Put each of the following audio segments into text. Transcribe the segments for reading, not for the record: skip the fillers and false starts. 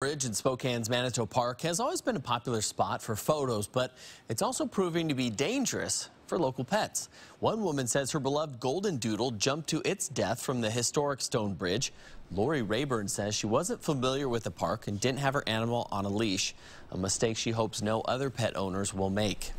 Bridge in Spokane's Manito Park has always been a popular spot for photos, but it's also proving to be dangerous for local pets. One woman says her beloved golden doodle jumped to its death from the historic stone bridge. Lori Rayburn says she wasn't familiar with the park and didn't have her animal on a leash, a mistake she hopes no other pet owners will make.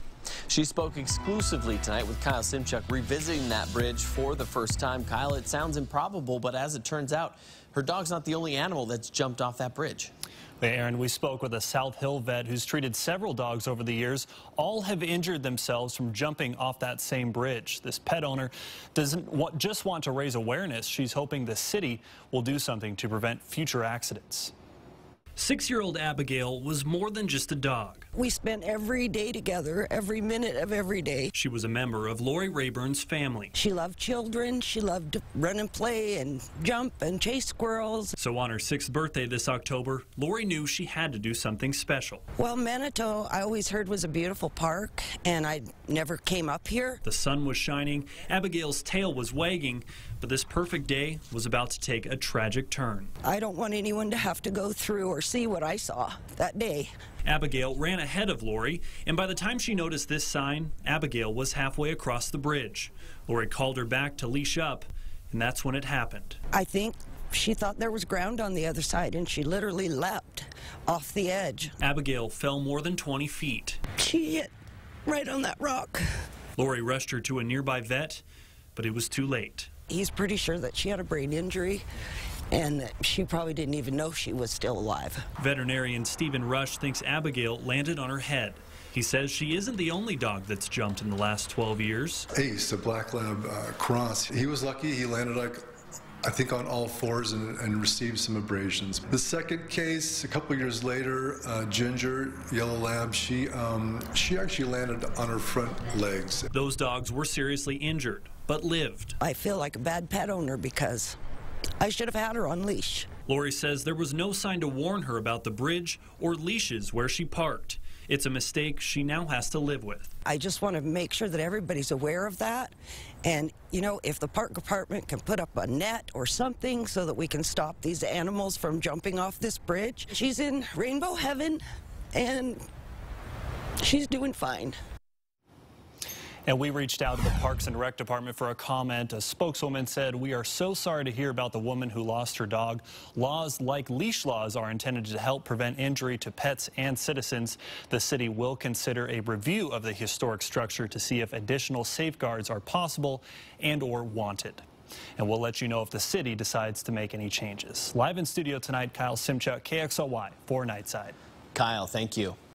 She spoke exclusively tonight with Kyle Simchuk, revisiting that bridge for the first time. Kyle, it sounds improbable, but as it turns out, her dog's not the only animal that's jumped off that bridge. Hey, Aaron, we spoke with a South Hill vet who's treated several dogs over the years. All have injured themselves from jumping off that same bridge. This pet owner doesn't just want to raise awareness. She's hoping the city will do something to prevent future accidents. 6-year-old Abigail was more than just a dog. We spent every day together, every minute of every day. She was a member of Lori Rayburn's family. She loved children. She loved to run and play and jump and chase squirrels. So on her 6th birthday this October, Lori knew she had to do something special. Well, Manito, I always heard was a beautiful park, and I never came up here. The sun was shining, Abigail's tail was wagging, but this perfect day was about to take a tragic turn. I don't want anyone to have to go through or see what I saw that day. Abigail ran ahead of Lori, and by the time she noticed this sign, Abigail was halfway across the bridge. Lori called her back to leash up, and that's when it happened. I think she thought there was ground on the other side, and she literally leapt off the edge. Abigail fell more than 20 feet. She hit right on that rock. Lori rushed her to a nearby vet, but it was too late. He's pretty sure that she had a brain injury and that she probably didn't even know she was still alive. Veterinarian Stephen Rush thinks Abigail landed on her head. He says she isn't the only dog that's jumped in the last 12 years. Ace, a black lab cross, he was lucky. He landed I think on all fours and received some abrasions. The second case, a couple years later, Ginger, yellow lab, she actually landed on her front legs. Those dogs were seriously injured, but lived. I feel like a bad pet owner because I should have had her on leash. Lori says there was no sign to warn her about the bridge or leashes where she parked. It's a mistake she now has to live with. I just want to make sure that everybody's aware of that. And, you know, if the park department can put up a net or something so that we can stop these animals from jumping off this bridge. She's in rainbow heaven, and she's doing fine. And we reached out to the Parks and Rec Department for a comment. A spokeswoman said, "We are so sorry to hear about the woman who lost her dog. Laws like leash laws are intended to help prevent injury to pets and citizens. The city will consider a review of the historic structure to see if additional safeguards are possible and or wanted." And we'll let you know if the city decides to make any changes. Live in studio tonight, Kyle Simchuk, KXLY for Nightside. Kyle, thank you.